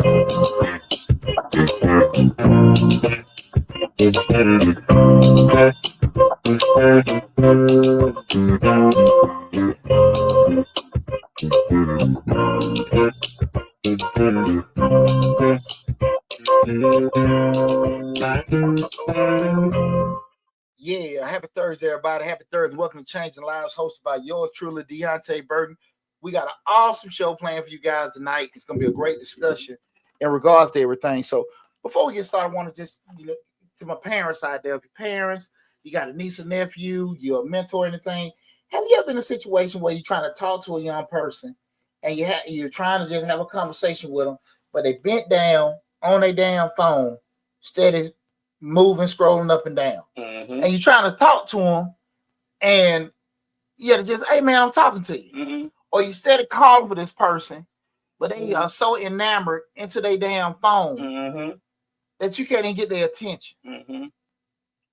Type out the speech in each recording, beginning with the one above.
Yeah, happy Thursday, everybody. Happy Thursday. Welcome to Changing Lives, hosted by yours truly, Deonte Burden. We got an awesome show planned for you guys tonight. It's going to be a great discussion in regards to everything. So before we get started, I want to just, to my parents out there, if your parents, you got a niece or nephew, you're a mentor or anything, have you ever been in a situation where you're trying to talk to a young person and you're trying to just have a conversation with them, but they bent down on their damn phone, steady moving, scrolling up and down. Mm-hmm. And you're trying to talk to them, and you got to just, hey, man, I'm talking to you. Mm-hmm. Or you steady calling for this person, but they are so enamored into their damn phone that you can't even get their attention. Mm-hmm.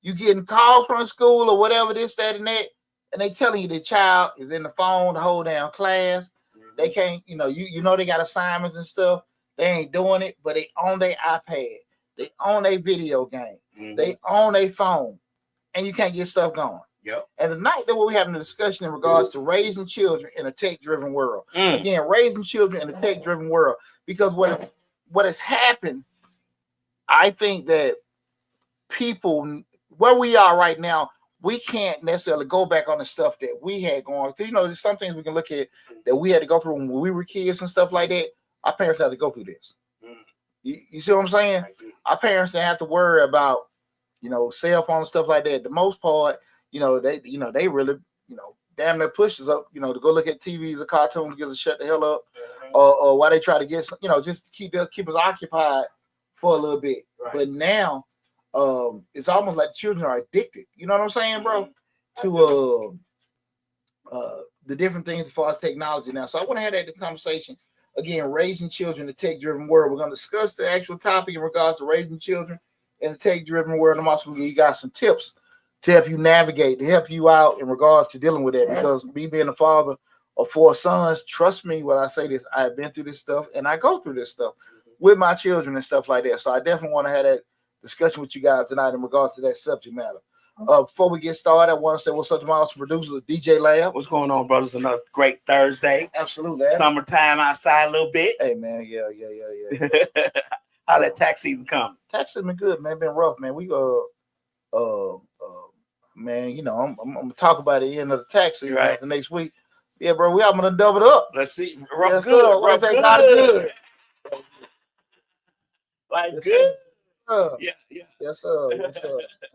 You getting calls from school or whatever, this, that, and that, and they telling you the child is in the phone the whole damn class. They can't, you know they got assignments and stuff. They ain't doing it, but they on their iPad. They on their video game. They on their phone, and you can't get stuff going. Yep. And tonight, that we're having a discussion in regards to raising children in a tech-driven world. Again, raising children in a tech-driven world, because what has happened, I think that people where we are right now, we can't necessarily go back on the stuff that we had going. Because there's some things we can look at that we had to go through when we were kids and stuff like that. Our parents had to go through this. You see what I'm saying? Our parents didn't have to worry about, cell phone and stuff like that. The most part, they really, damn near pushes up, to go look at TVs or cartoons, get us shut the hell up, or while they try to get, just keep us occupied for a little bit. Right. But now, it's almost like children are addicted. You know what I'm saying, bro? To the different things as far as technology now. So I want to have that conversation. Again, raising children in a tech-driven world. We're going to discuss the actual topic in regards to raising children in a tech-driven world. I'm also going to give you guys some tips to help you navigate, to help you out in regards to dealing with that. Because me being a father of 4 sons, trust me when I say this, I've been through this stuff and I go through this stuff with my children and stuff like that. So I definitely want to have that discussion with you guys tonight in regards to that subject matter. Before we get started, I want to say what's up to my awesome producer, DJ Lab. What's going on, brothers? Another great Thursday. Absolutely. Summertime outside a little bit. Hey, man. Yeah. How that tax season come? Tax season been good, man. Been rough, man. We man, I'm gonna talk about the end of the tax season the next week. Yeah, bro. I'm gonna double it up. Let's see. Rough good. Rough good. Like Yes, good. Yeah. Yes, sir.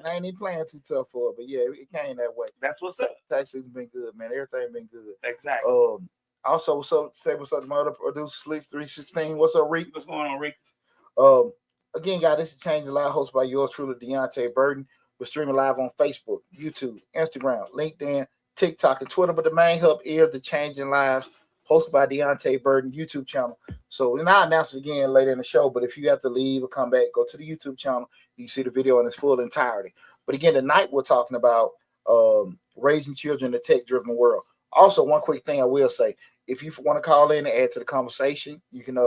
I ain't even playing too tough for it, but yeah, it came that way. That's what's up. Tax season been good, man. Everything been good. Exactly. Also, what's up to my other producer, Sleep 316. What's up, Reek? What's going on, Rick? Again, guys, this is Changing Live, hosted by yours truly, Deonte Burden. We're streaming live on Facebook, YouTube, Instagram, LinkedIn, TikTok, and Twitter. But the main hub is the Changing Lives, hosted by Deonte Burden YouTube channel. So, and I'll announce it again later in the show. But if you have to leave or come back, go to the YouTube channel. You can see the video in its full entirety. But again, tonight we're talking about raising children in a tech-driven world. Also, one quick thing I will say: if you want to call in and add to the conversation, you can.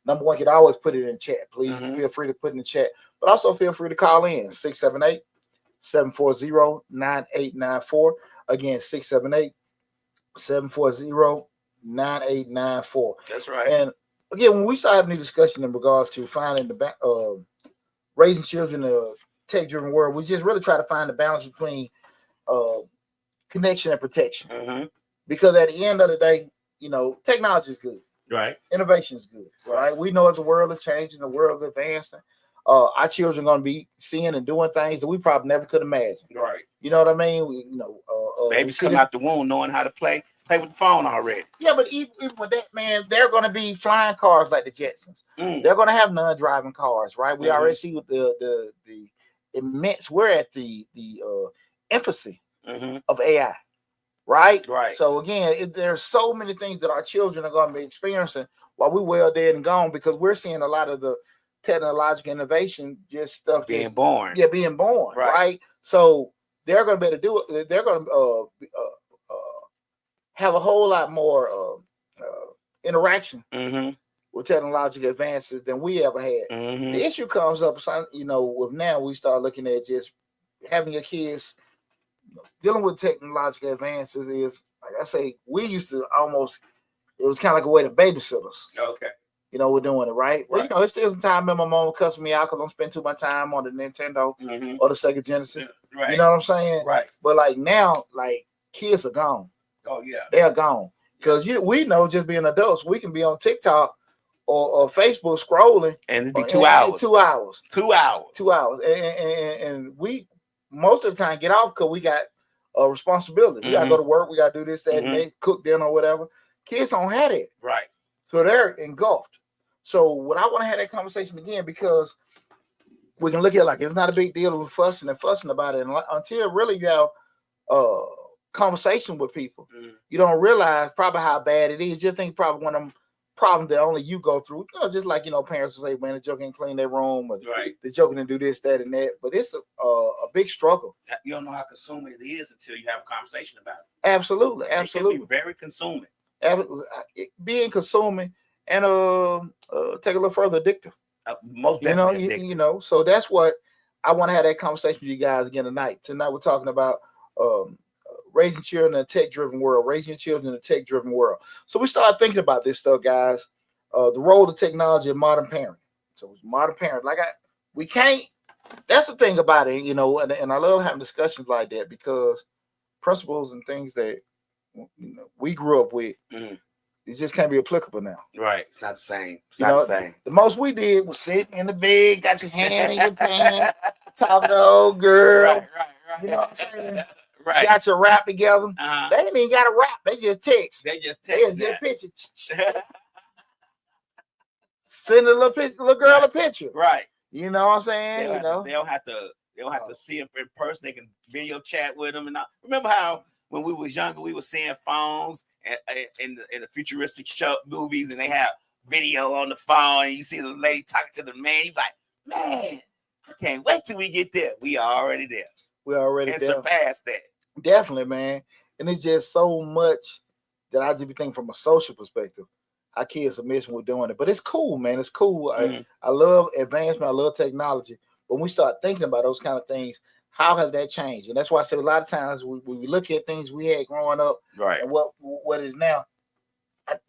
Number one, you can always put it in the chat. Please feel free to put in the chat. But also feel free to call in 678-740-9894. Again, 678-740-9894. That's right. And again, when we start having a discussion in regards to finding the raising children in a tech-driven world, we just really try to find the balance between connection and protection. Because at the end of the day, technology is good. Right. Innovation is good. Right. We know as the world is changing, the world is advancing. Our children are going to be seeing and doing things that we probably never could imagine. Right. You know what I mean? Babies come out the womb knowing how to play with the phone already. Yeah, but even with that, man, they're going to be flying cars like the Jetsons. They're going to have non-driving cars, right? We already see with the immense. We're at the infancy of AI. Right. So again, there's so many things that our children are going to be experiencing while we're well dead and gone, because we're seeing a lot of the technological innovation, just stuff being born. Yeah, being born. Right. So they're going to be able to do it. They're going to have a whole lot more interaction with technological advances than we ever had. The issue comes up, with now we start looking at just having your kids dealing with technological advances is, like I say, we used to almost, it was kind of like a way to babysit us. Okay. We're doing it right. Well, it's still some time when my mom cussing me out because I'm spending too much time on the Nintendo or the Sega Genesis. Right. You know what I'm saying? Right. But like now, like kids are gone. Oh yeah. They are gone. Because we know, just being adults, we can be on TikTok or Facebook scrolling. And it'd be 2 hours. 2 hours. 2 hours. 2 hours. And we most of the time get off because we got a responsibility. We got to go to work. We got to do this, that, and they cook dinner or whatever. Kids don't have it. Right. So they're engulfed. So what I want to have that conversation again, because we can look at it like it's not a big deal with fussing about it. And until really you have conversation with people, you don't realize probably how bad it is. You think probably one of them problems that only you go through. Just like, parents will say, man, the joke ain't clean their room, or the joke didn't do this, that, and that. But it's a big struggle. You don't know how consuming it is until you have a conversation about it. Absolutely. It can be very consuming. Being consuming and take a little further addictive. Most definitely addictive. So that's what I want to have that conversation with you guys again tonight. Tonight we're talking about raising children in a tech-driven world, raising children in a tech-driven world. So we started thinking about this stuff, guys. The role of technology in modern parenting. So it's modern parenting. We can't. That's the thing about it, and I love having discussions like that because principles and things that we grew up with, it just can't be applicable now. Right. It's not the same. It's not the same. The most we did was sit in the bed, got your hand in your pants, talking to old girl. Right. You know what I'm saying? Right. Got your rap together. They ain't even got a rap. They just text. They just picture. Send a little girl a picture. Right. You know what I'm saying? They don't have to see them in person. They can video chat with them. And remember how when we was younger, we were seeing phones in the futuristic movies, and they have video on the phone, and you see the lady talking to the man. You're like, man, I can't wait till we get there. We are already there. We're already there. Surpassed that. Definitely, man. And it's just so much that I just be thinking from a social perspective. Our kids are missing with doing it. But it's cool, man. It's cool. I love advancement. I love technology. But when we start thinking about those kind of things, how has that changed? And that's why I said a lot of times when we look at things we had growing up and what is now,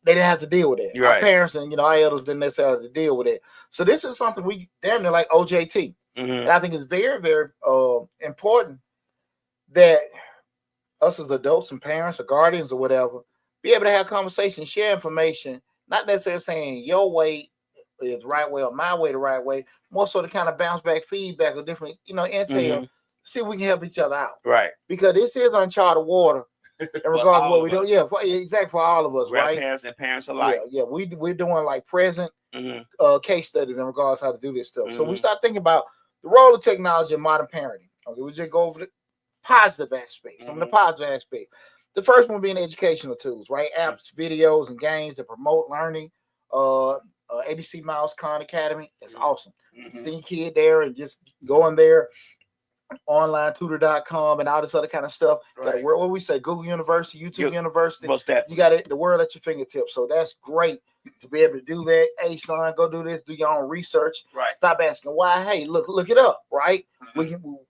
they didn't have to deal with that. Our parents and our elders didn't necessarily have to deal with it. So this is something we damn near like OJT. And I think it's very, very important that us as adults and parents or guardians or whatever be able to have conversations, share information, not necessarily saying your way is the right way or my way the right way, more so to kind of bounce back feedback or different, intel, see if we can help each other out. Right. Because this is uncharted water in regards to what we do. Yeah, exactly, for all of us, right? Grandparents and parents alike. Yeah, we're doing like present case studies in regards to how to do this stuff. So we start thinking about the role of technology in modern parenting. Okay, we just go over the positive aspect. From the positive aspect. The first one being educational tools, right? Apps, videos, and games that promote learning. ABC Mouse Khan Academy. That's awesome. Send your kid there and just go in there, onlinetutor.com and all this other kind of stuff. Right. What we say, Google University, YouTube University. Most definitely. You got the world at your fingertips. So that's great to be able to do that. Hey, son, go do this. Do your own research. Right. Stop asking why. Hey, look it up. Right.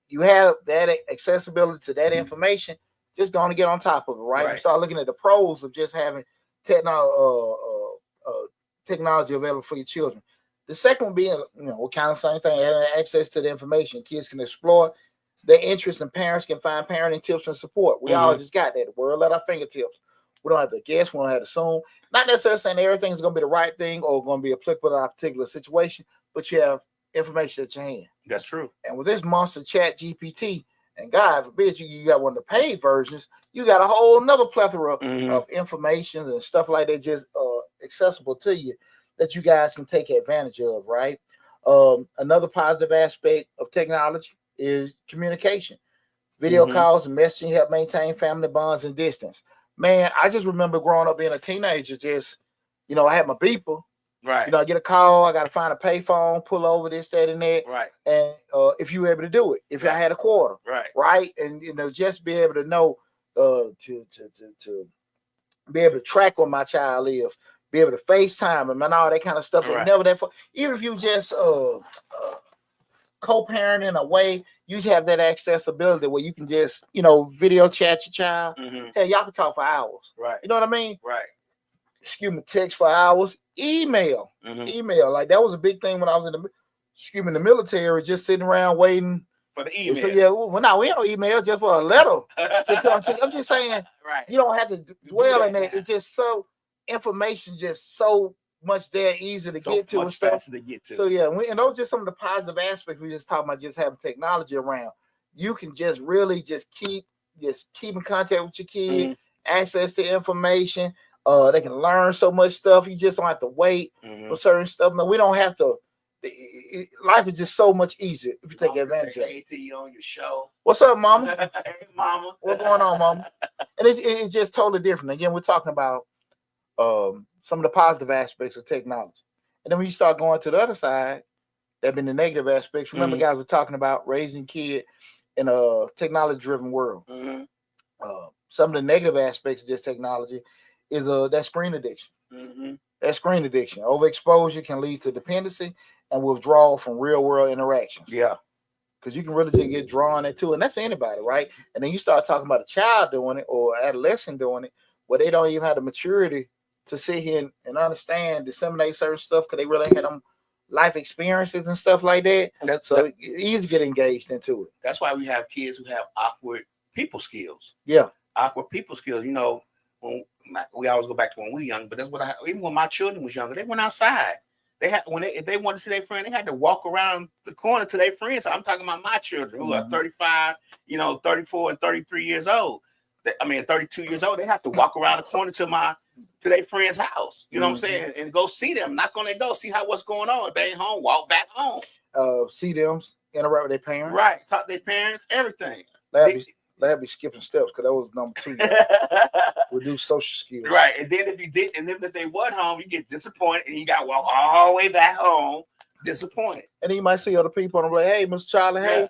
You have that accessibility to that information. Just going to get on top of it. Right. And start looking at the pros of just having technology available for your children. The second one being, what kind of same thing, having access to the information. Kids can explore their interests and parents can find parenting tips and support. We all just got that. The world at our fingertips. We don't have to guess. We don't have to assume. Not necessarily saying everything is going to be the right thing or going to be applicable to our particular situation, but you have information at your hand. That's true. And with this monster chat GPT, and God forbid you got one of the paid versions, you got a whole nother plethora of information and stuff like that just accessible to you that you guys can take advantage of, right? Another positive aspect of technology is communication. Video calls and messaging help maintain family bonds and distance. Man, I just remember growing up being a teenager, just, I had my beeper. Right. I get a call, I got to find a payphone, pull over this, that, and that. Right. And if you were able to do it, if I had a quarter. Right. Right. And, just be able to know to be able to track where my child is, be able to FaceTime them and all that kind of stuff. They never that far. Even if you just co-parent in a way, you have that accessibility where you can just, video chat your child. Hey, y'all can talk for hours. Right. You know what I mean? Right. Excuse me, text for hours, email. Like that was a big thing when I was in the military, just sitting around waiting for the email. Yeah, well, now we don't email just for a letter. I'm just saying, you don't have to dwell in that. It's just so information, just so much there, easy to get to and stuff. Faster to get to. So yeah, and those are just some of the positive aspects we just talking about. Just having technology around, you can just really just keep in contact with your kid, access to information. They can learn so much stuff. You just don't have to wait for certain stuff. No, we don't have to. Life is just so much easier if you take advantage of it. Hey to you on your show. What's up, Mama? Hey, Mama. What's going on, Mama? And it's just totally different. Again, we're talking about some of the positive aspects of technology, and then when you start going to the other side, that been the negative aspects. Remember, guys, we're talking about raising kid in a technology-driven world. Some of the negative aspects of this technology is that screen addiction. That screen addiction, overexposure can lead to dependency and withdrawal from real world interactions. Yeah. Because you can really just get drawn into it. And that's anybody, right? And then you start talking about a child doing it or adolescent doing it, where they don't even have the maturity to sit here and understand, disseminate certain stuff because they really had them life experiences and stuff like that. So it's easy to get engaged into it. That's why we have kids who have awkward people skills. Yeah. Awkward people skills. When we always go back to when we were young, but that's what even when my children was younger, they went outside. If they wanted to see their friend, they had to walk around the corner to their friends. So I'm talking about my children who are 35, 34 and 33 years old. 32 years old. They have to walk around the corner to their friend's house. You know what I'm saying? And go see them, knock on their door, see what's going on. If they ain't home, walk back home. See them, interact with their parents. Right. Talk to their parents, everything. They'll be skipping steps because that was number 2. Reduce social skills. Right. And then if they wasn't home, you get disappointed and you got to walk all the way back home disappointed. And then you might see other people and I'm like, hey, Mr. Charlie, hey,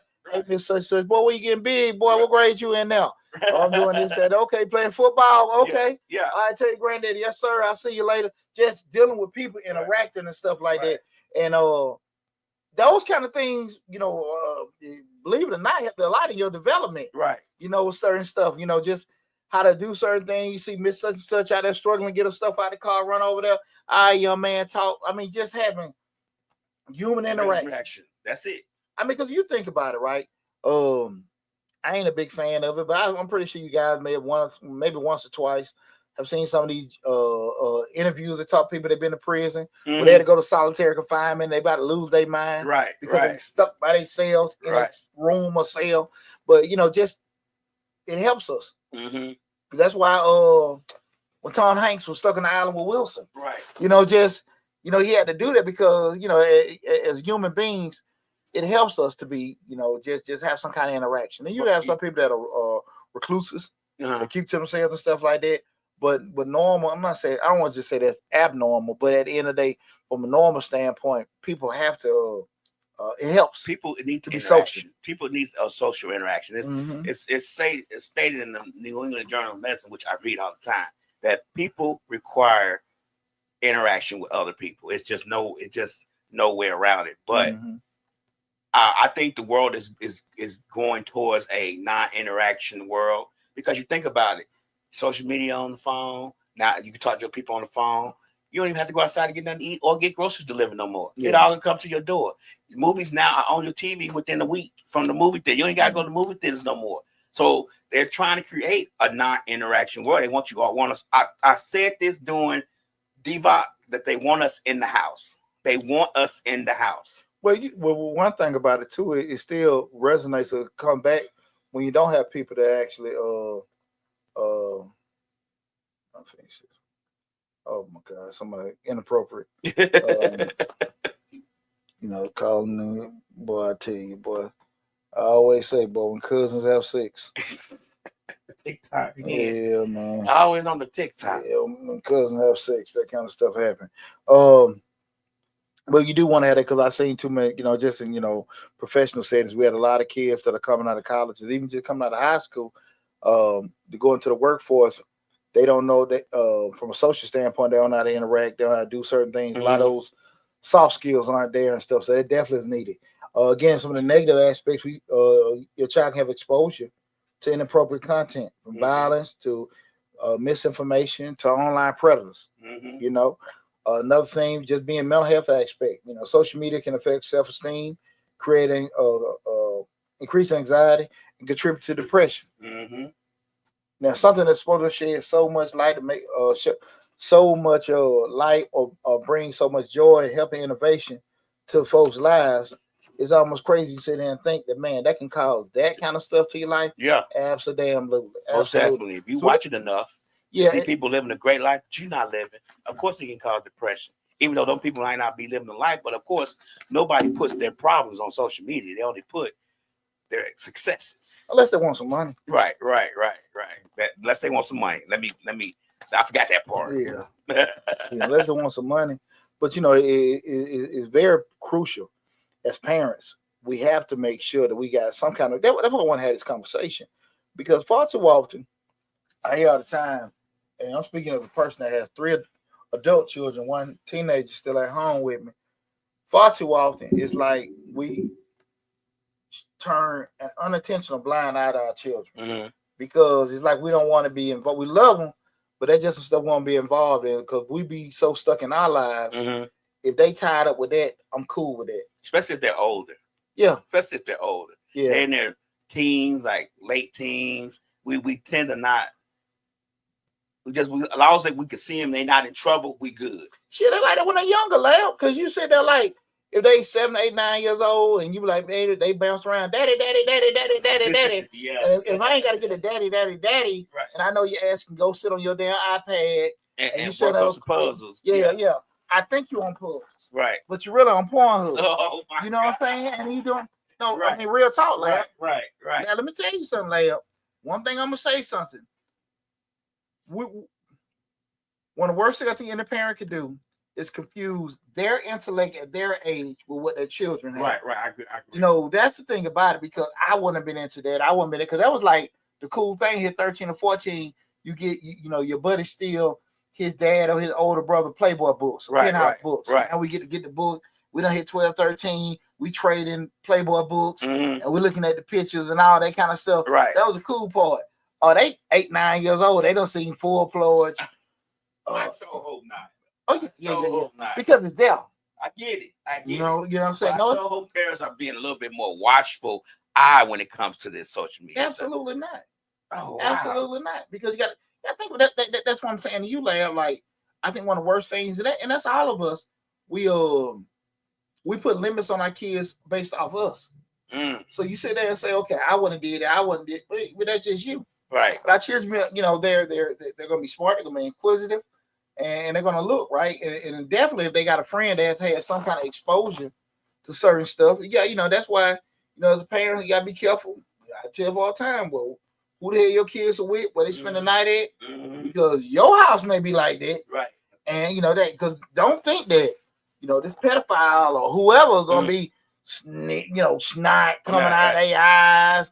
Miss such, boy, where you getting big, boy? What grade you in now? I'm doing this, that. Okay, playing football. Okay. Yeah. I tell you, granddaddy, yes, sir. I'll see you later. Just dealing with people, interacting and stuff like that. And those kind of things, believe it or not, help a lot in your development. Right. Certain stuff, just how to do certain things. You see Miss such and such out there struggling, get her stuff out of the car, run over there. Young man, talk. Just having human interaction. That's it. Because you think about it, right? I ain't a big fan of it, but I'm pretty sure you guys may have maybe once or twice have seen some of these interviews that talk people that been to prison where they had to go to solitary confinement. They about to lose their mind, right? Because they're stuck by themselves in a room or cell. But just it helps us. That's why when Tom Hanks was stuck on the island with Wilson, right? He had to do that because as human beings, it helps us to be just have some kind of interaction. And you have some people that are recluses, that keep to themselves and stuff like that. But normal, I'm not saying, I don't want to just say that's abnormal, but at the end of the day, from a normal standpoint, people have to, it helps. People need to be social. People need a social interaction. It's stated in the New England Journal of Medicine, which I read all the time, that people require interaction with other people. It's just no way around it. But I think the world is going towards a non-interaction world, because you think about it. Social media on the phone. Now you can talk to your people on the phone. You don't even have to go outside to get nothing to eat or get groceries delivered no more. It all can come to your door. Movies now are on your TV within a week from the movie theater. You ain't got to go to movie theaters no more. So they're trying to create a non-interaction world. They want us. I said this during DVOC that they want us in the house. They want us in the house. Well, one thing about it too, it still resonates to come back when you don't have people that actually oh my God, somebody inappropriate. Calling them, boy, I tell you, boy. I always say, boy, when cousins have sex. TikTok. Yeah, man. Always on the TikTok. Yeah, when cousins have sex, that kind of stuff happen. But you do want to have that, because I've seen too many, just in, professional settings. We had a lot of kids that are coming out of colleges, even just coming out of high school, to go into the workforce. They don't know that from a social standpoint, they don't know how to interact, they don't know how to do certain things. A lot of those soft skills aren't there and stuff. So it definitely is needed. Again, some of the negative aspects, your child can have exposure to inappropriate content, from violence to misinformation to online predators. You know, another thing, just being mental health aspect. You know, social media can affect self-esteem, creating increased anxiety and contribute to depression. Now, something that's supposed to shed so much light to make so much light or bring so much joy and help and innovation to folks' lives, it's almost crazy to sit there and think that, man, that can cause that kind of stuff to your life. Yeah, absolutely. Most definitely. If you watch it enough, you see people living a great life that you're not living. Of course, it can cause depression. Even though those people might not be living a life, but of course, nobody puts their problems on social media. They only put their successes. Unless they want some money. Right. Unless they want some money. Let me. I forgot that part. Yeah, unless they want some money. But you know, it's very crucial as parents. We have to make sure that we got some kind of. That's why I want to have this conversation, because far too often I hear all the time, and I'm speaking of the person that has 3 adult children, 1 teenager still at home with me. Far too often, it's like we turn an unintentional blind eye to our children because it's like we don't want to be involved. We love them, but they just still want to be involved in, because we be so stuck in our lives. If they tied up with that, I'm cool with that. Especially if they're older. Yeah. Especially if they're older. Yeah. They're in their teens, like late teens. We tend to not. We allow us that we can see them. They're not in trouble. We good. Shit, they like that when they're younger, Lab. Because you sit there like, if they 7, 8, 9 years old, and you be like, man, they bounce around, daddy. Yeah. And if I ain't got to get a daddy, right, and I know your ass can go sit on your damn iPad and you work on some puzzles. Yeah. I think you on puzzles. Right. But you really on Pornhub. Oh, my you know God. what I'm saying? And you doing, no, right. I mean, real talk, Lab. Right. Now, let me tell you something, Lab. One thing I'm going to say something. One of the worst things I think any parent could do is confuse their intellect at their age with what their children have. Right. I agree. You know, that's the thing about it, because I wouldn't have been into that. I wouldn't have been, because that was like the cool thing here, 13 or 14, you get, you know, your buddy steal his dad or his older brother Playboy books, or penthouse books. Right. And we get to get the book. We done hit 12, 13. We trade in Playboy books, and we're looking at the pictures and all that kind of stuff. Right. That was the cool part. Oh, they 8, 9 years old. They done seen full-fledged. I so hope not. Oh yeah. Because it's there. I get it. You know what I'm saying? I so hope parents are being a little bit more watchful eye when it comes to this social media. Absolutely stuff. Not. Oh, absolutely not. Because you got. I think that's what I'm saying to you, Lab. Like, I think one of the worst things, and that's all of us. We put limits on our kids based off us. So you sit there and say, okay, I wouldn't did it. I wouldn't did, but that's just you. Right. But our children, you know, they're gonna be smart. They're gonna be inquisitive. And they're gonna look right, and definitely if they got a friend that has had some kind of exposure to certain stuff, yeah, you know, that's why, you know, as a parent, you gotta be careful. I tell all the time, well, who the hell your kids are with, where they spend the night at, because your house may be like that, right? And you know that, because don't think that, you know, this pedophile or whoever is gonna be, you know, snot coming out of their eyes.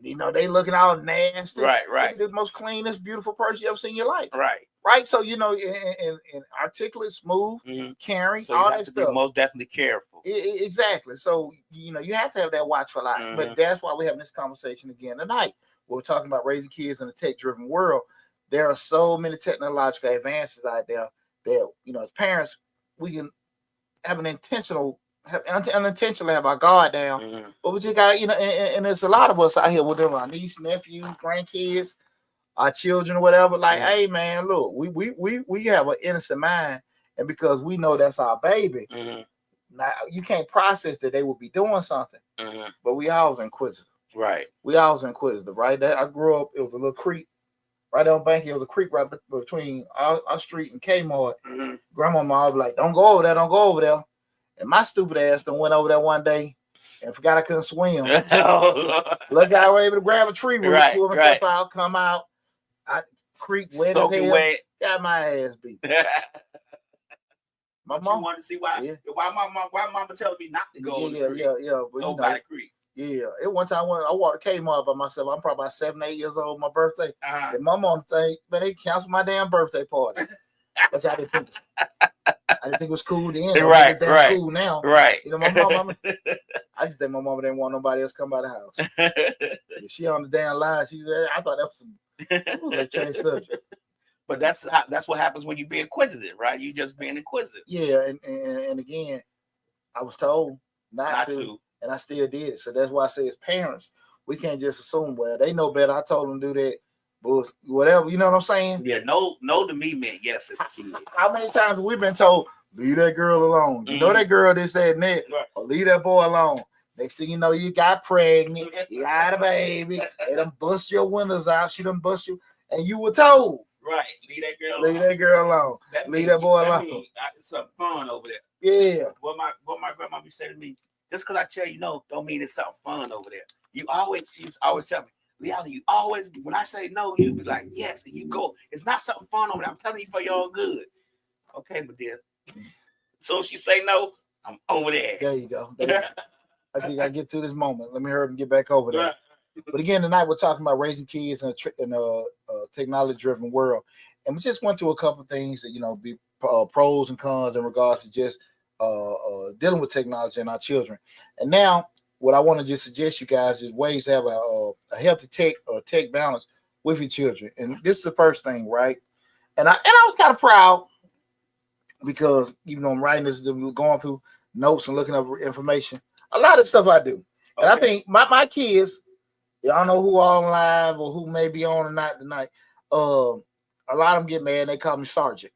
You know, they looking all nasty. Right. The most cleanest, beautiful person you ever seen in your life. Right. So, you know, and articulate, smooth, caring, so all you have that to stuff. Be most definitely careful. Exactly. So, you know, you have to have that watchful eye. But that's why we're having this conversation again tonight. We're talking about raising kids in a tech-driven world. There are so many technological advances out there that, you know, as parents, we can have unintentionally have our guard down, but we just got, you know, and there's a lot of us out here with them, our niece, nephews, grandkids, our children, or whatever. Like, hey man, look, we have an innocent mind, and because we know that's our baby, now you can't process that they will be doing something, but we always inquisitive. Right. We always inquisitive, right? That I grew up, it was a little creek right on Bank. It was a creek right between our street and Kmart. Grandma would be like, don't go over there. And my stupid ass done went over there one day and forgot I couldn't swim. Look, I was able to grab a tree root, pull myself out, come out. I creek wet as hell. Got my ass beat. My mom wanted to see why. Why mama telling me not to go over the creek. Yeah. But, by the creek. Yeah, it one time I walked to Kmart by myself. I'm probably about 7, 8 years old. My birthday. And my mom say, "Man, they canceled my damn birthday party." That's how they think. I didn't think it was cool then. Right, right. Cool now. Right. You know, my mama. I just think my mama didn't want nobody else come by the house. She on the damn line. She said, "I thought that was some." They changed subject. But that's what happens when you be inquisitive, right? You just being inquisitive. Yeah, and again, I was told not to. And I still did it. So that's why I say as parents, we can't just assume, well, they know better. I told them to do that. But whatever, you know what I'm saying? Yeah, no to me meant yes as a kid. How many times have we been told, leave that girl alone? You know that girl, this, that, and that. Right. Or leave that boy alone. Next thing you know, you got pregnant. You got a baby. They done bust your windows out. She done bust you. And you were told. Right. Leave that girl alone. Leave that girl alone. Leave that boy alone. It's some fun over there. Yeah. What my grandma used to say to me, just because I tell you no, don't mean it's something fun over there. She's always tell me, Leon, you always, when I say no, you be like, yes, and you go. It's not something fun over there. I'm telling you for your own good. Okay, but dear. So she say no, I'm over there. There you go. I think I get through this moment. Let me hurry and get back over there. But again, tonight we're talking about raising kids in a technology-driven world. And we just went through a couple of things that, be pros and cons in regards to just dealing with technology and our children. And now what I want to just suggest you guys is ways to have a healthy tech balance with your children. And this is the first thing, right? And I was kind of proud because even though I'm writing this, going through notes and looking up information, a lot of stuff I do. And I think my kids, y'all know who are on live or who may be on or not tonight. A lot of them get mad and they call me Sergeant.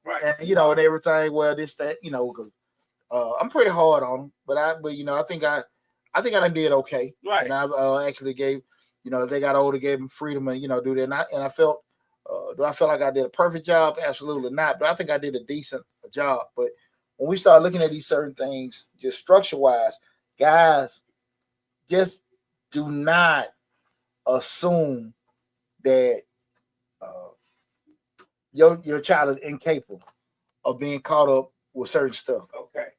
Right. And and everything, well, this, that, because I'm pretty hard on them, but I think I done did okay. Right. And I actually gave, as they got older, gave them freedom and do that. And I felt, do I feel like I did a perfect job? Absolutely not. But I think I did a decent job. But when we start looking at these certain things, just structure wise, guys, just do not assume that your child is incapable of being caught up with certain stuff.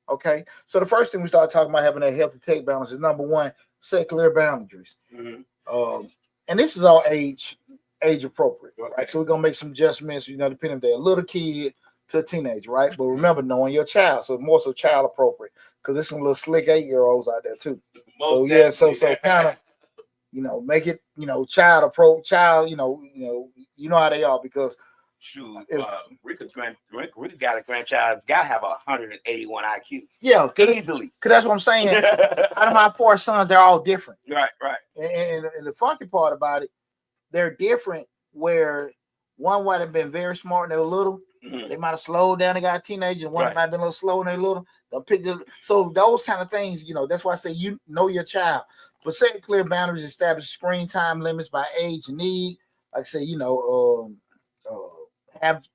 Okay. So the first thing we start talking about having a healthy tech balance is number one, set clear boundaries. Mm-hmm. And this is all age appropriate, right? So we're gonna make some adjustments, depending if they're a little kid to a teenager, right? But remember, knowing your child, so more so child appropriate, because there's some little slick 8-year-olds out there too. So kind of, make it, child approach, child, you know how they are because. Shoot, Rika got a grandchild. It's got to have 181 IQ. Yeah, easily. Because that's what I'm saying. Out of my 4 sons, they're all different. Right. And the funky part about it, they're different. Where one might have been very smart when they were little. Mm-hmm. They might have slowed down. They got a teenager. And one might have been a little slow when they were little. They'll pick the. So those kind of things, that's why I say you know your child. But set clear boundaries, establish screen time limits by age and need. Like I say, have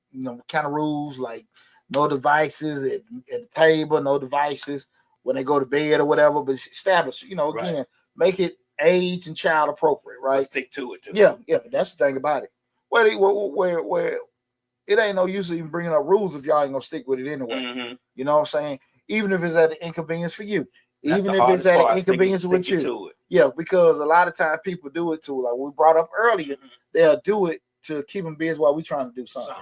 kind of rules like no devices at the table, no devices when they go to bed or whatever, but establish, again, make it age and child appropriate, right? Let's stick to it too. Yeah, that's the thing about it. Where it ain't no use even bringing up rules if y'all ain't gonna stick with it anyway. Mm-hmm. You know what I'm saying? Even if it's at an inconvenience for you, even if it's at an inconvenience with you. Yeah, because a lot of times people do it too. Like we brought up earlier, they'll do it to keep them busy while we're trying to do something.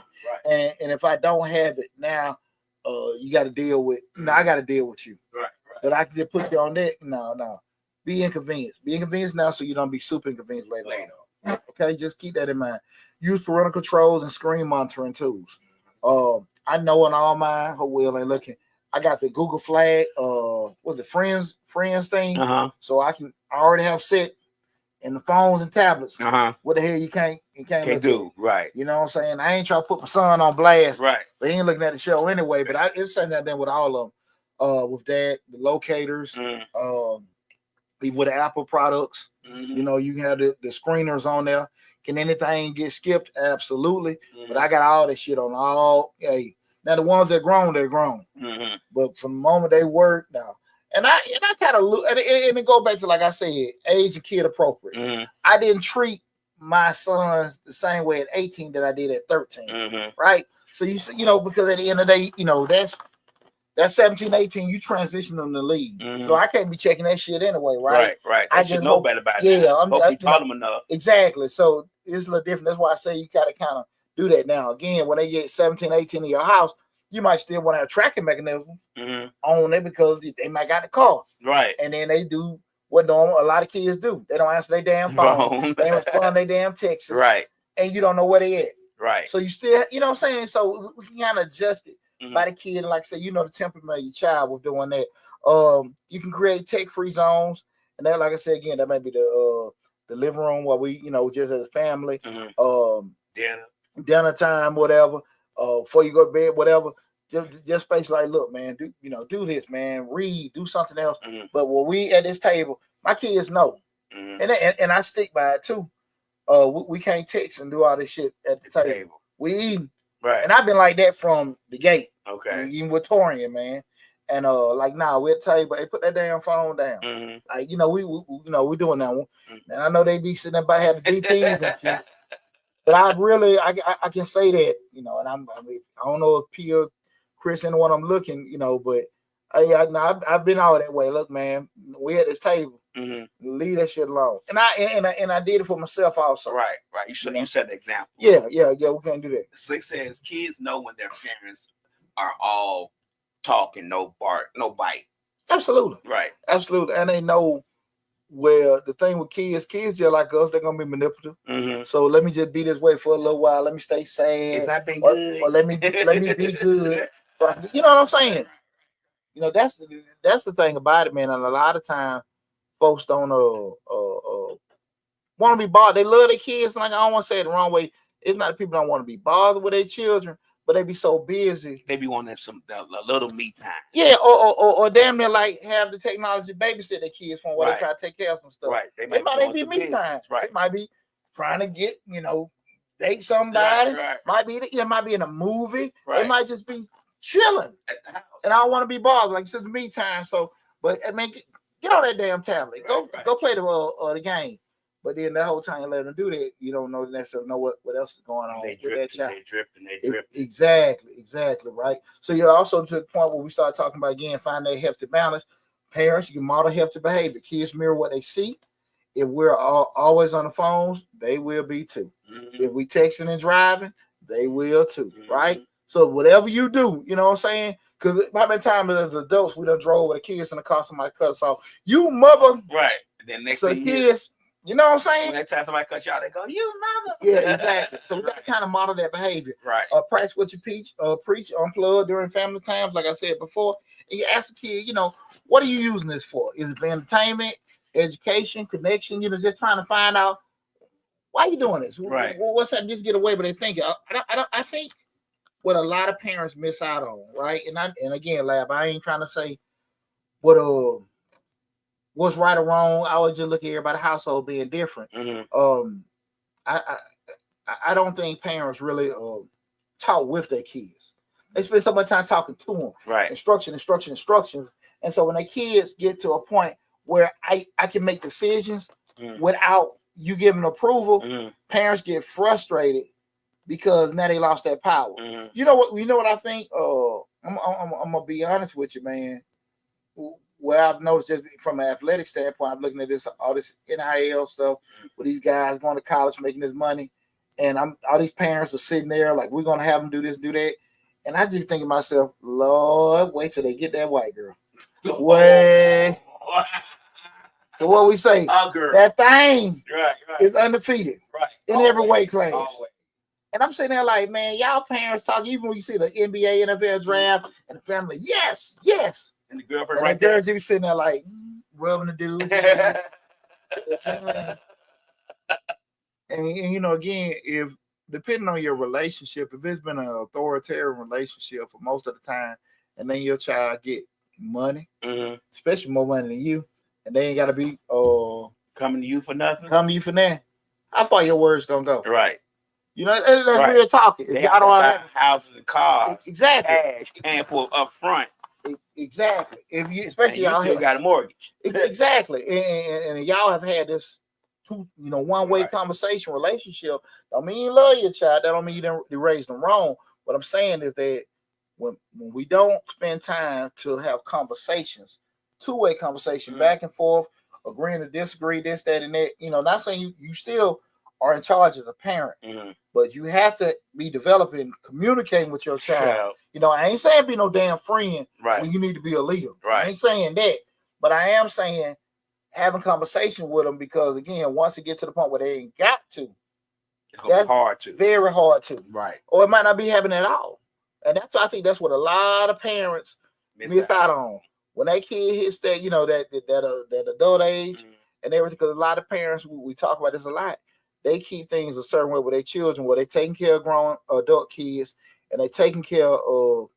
Right. And if I don't have it now, you got to deal with. No, I got to deal with you. Right. But I can just put you on that. No. Be inconvenienced. Be inconvenienced now, so you don't be super inconvenienced later on. Okay, just keep that in mind. Use parental controls and screen monitoring tools. I know in all mine, her will ain't looking. I got the Google flag. What's it, friends thing? So I already have set. And the phones and tablets, what the hell you can't do, right? You know what I'm saying? I ain't trying to put my son on blast, right? But he ain't looking at the show anyway. But it's something that then with all of them, with that, the locators, even with the Apple products, you can have the screeners on there. Can anything get skipped? Absolutely. But I got all that shit on all. Hey, now the ones that grown, they're grown. But from the moment they work now. And I kind of look and it go back to, like I said, age and kid appropriate. I didn't treat my sons the same way at 18 that I did at 13, right? So because at the end of the day, That 17, 18, you transition them to league. Mhm. So I can't be checking that shit anyway, right? Right. I They should just know hope- better by yeah, now. I'm- Hope I- you taught them enough. Exactly. So it's a little different. That's why I say you gotta kind of do that now. Again, when they get 17, 18 in your house, you might still want to have tracking mechanisms on it because they might got the car. Right. And then they do what normal a lot of kids do. They don't answer their damn phone. They don't respond their damn texts. Right. And you don't know where they at. Right. So you still, you know what I'm saying? So we can kind of adjust it by the kid. And like I said, you know the temperament of your child with doing that. You can create tech-free zones. And that, like I said, again, that might be the living room where we, you know, just as a family, dinner time, whatever, before you go to bed, whatever. Just space like, look, man, do this, man, read, do something else. But when we at this table, my kids know, and I stick by it too. We can't text and do all this shit at the table. We eating, right? And I've been like that from the gate. Okay, even with Torian, man. And like now we're at the table, hey, put that damn phone down. Like we doing that one, and I know they be sitting there by having DTs and shit. But I can say that, and I don't know if Pia, Chris, anyone I'm looking, but I've been all that way. Look, man, we at this table. Leave that shit alone. And I did it for myself also. Right. You set the example. Yeah. We can't do that. Slick says kids know when their parents are all talking, no bark, no bite. Absolutely. Right. Absolutely. And they know. Well, the thing with kids just like us, they're gonna be manipulative. So let me just be this way for a little while. Let me stay sad. It's not been good. Or let me be good. You know what I'm saying? That's the thing about it, man. And a lot of times, folks don't want to be bothered. They love their kids. Like I don't want to say it the wrong way. It's not that people don't want to be bothered with their children, but they be so busy. They be wanting a little me time. Yeah, or damn near like have the technology babysit their kids from where they try to take care of some stuff. Right. It might be me time. Right. It might be trying to get, date somebody. Right. It might be in a movie. Right. It might just be chilling at the house. And I don't want to be bothered. Like it's me time. So, but I mean, get on that damn tablet. Go play the game. But then the whole time you let them do that, you don't necessarily know what else is going on with that child. They drift. Exactly, right? So you're also to the point where we start talking about, again, find that healthy balance. Parents, you can model healthy behavior. Kids mirror what they see. If we're always on the phones, they will be too. If we texting and driving, they will too, right? So whatever you do, you know what I'm saying? Because how many times as adults we done drove with the kids in the car, somebody cut us off. You mother. Right. Then next so thing kids, you know what I'm saying? Next time somebody cuts you out, they go, you mother. Yeah, exactly. So we got to kind of model that behavior. Right. Practice what you preach, unplug during family times, like I said before. And you ask the kid, what are you using this for? Is it for entertainment, education, connection? Just trying to find out why you doing this. Right. What's that? Just get away, but they think. I think what a lot of parents miss out on, right? And again, Lab, I ain't trying to say what's right or wrong. I would just look at everybody's household being different. I don't think parents really talk with their kids. They spend so much time talking to them. Right. Instructions. And so when their kids get to a point where I can make decisions without you giving approval, parents get frustrated because now they lost that power. You know what I think? I'm gonna be honest with you, man. What I've noticed just from an athletic standpoint, I'm looking at all this NIL stuff with these guys going to college making this money, and all these parents are sitting there like, we're gonna have them do this, do that, and I just thinking to myself, Lord, wait till they get that white girl. Wait. So what we say? That thing is undefeated in every weight class. Always. And I'm sitting there like, man, y'all parents talk, even when you see the NBA, NFL draft, and the family, yes. And the girlfriend and right the there. Girls be sitting there like, rubbing the dude. and again, if depending on your relationship, if it's been an authoritarian relationship for most of the time, and then your child get money, especially more money than you, and they ain't got to be coming to you for nothing. How far your words gonna go? Right. That's real talking. They don't buy houses and cars, exactly, cash, paying for up front. Exactly. If you, especially y'all still got a mortgage. Exactly, and y'all have had this one-way conversation relationship. Don't mean you love your child. That don't mean you raised them wrong. What I'm saying is that when we don't spend time to have conversations, two-way conversation, back and forth, agreeing to disagree, this, that, and that. Not saying you still are in charge as a parent, but you have to be developing, communicating with your child. I ain't saying be no damn friend when you need to be a leader. I ain't saying that, but I am saying having conversation with them, because again, once it gets to the point where they ain't got to, it's gonna be hard to. Very hard to. Right. Or it might not be happening at all. And I think that's what a lot of parents miss out on. When that kid hits that, that adult age and everything, because a lot of parents, we talk about this a lot, they keep things a certain way with their children, where they taking care of grown adult kids and they taking care of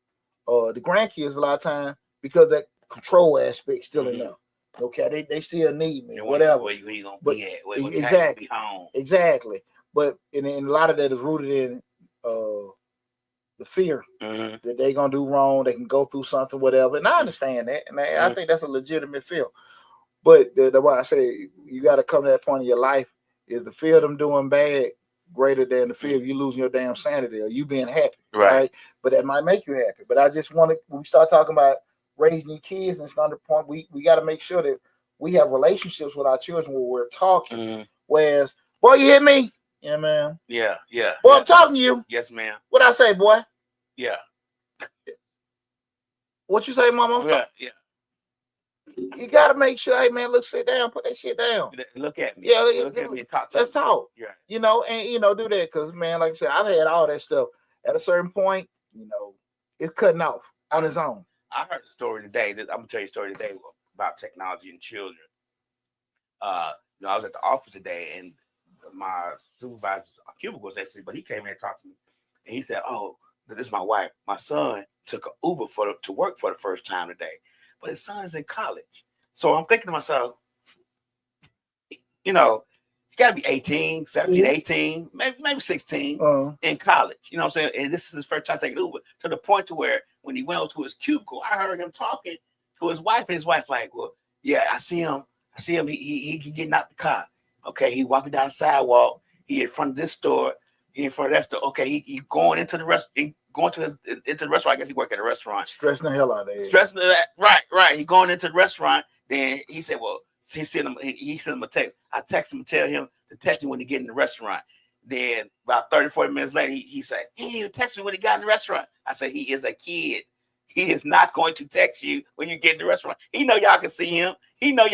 the grandkids a lot of time, because that control aspect still in them. Okay, they still need me, whatever. Where you gonna be at? Where exactly, be home. Exactly. But and a lot of that is rooted in the fear that they're gonna do wrong, they can go through something, whatever. And I understand that, and I think that's a legitimate fear. But the why I say you got to come to that point in your life is the fear of them doing bad greater than the fear of you losing your damn sanity or you being happy, right? But that might make you happy. But I just want to, when we start talking about raising these kids, and it's not the point, we got to make sure that we have relationships with our children where we're talking. Whereas, boy, you hear me? Yeah, man. Yeah. Boy, I'm talking to you. Yes, ma'am. What I say, boy? Yeah. What you say, mama? Yeah. You got to make sure, hey, man, look, sit down, put that shit down. Look at me. Yeah, look at me and talk to me. Let's talk. Yeah. And, do that, because, man, like I said, I've had all that stuff. At a certain point, it's cutting off on its own. I heard a story today. I'm going to tell you a story today about technology and children. I was at the office today, and my supervisor's cubicle was next to me, but he came in and talked to me. And he said, oh, this is my wife. My son took an Uber to work for the first time today, but his son is in college. So I'm thinking to myself, you got to be 18, 17, 18, maybe 16 in college. You know what I'm saying? And this is his first time taking Uber, to the point to where when he went over to his cubicle, I heard him talking to his wife, and his wife like, well, yeah, I see him. He getting out the car. Okay, he walking down the sidewalk. He in front of this store. He in front of that store. Okay, he going into the restaurant. Into the restaurant. I guess he work at a restaurant. Stressing the hell out of it. Stressing that. Right. He going into the restaurant. Then he said, well, he sent him a text. I text him and tell him to text me when he get in the restaurant. Then about 30, 40 minutes later, he said, he didn't even text me when he got in the restaurant. I said, he is a kid. He is not going to text you when you get in the restaurant. He know y'all can see him. He know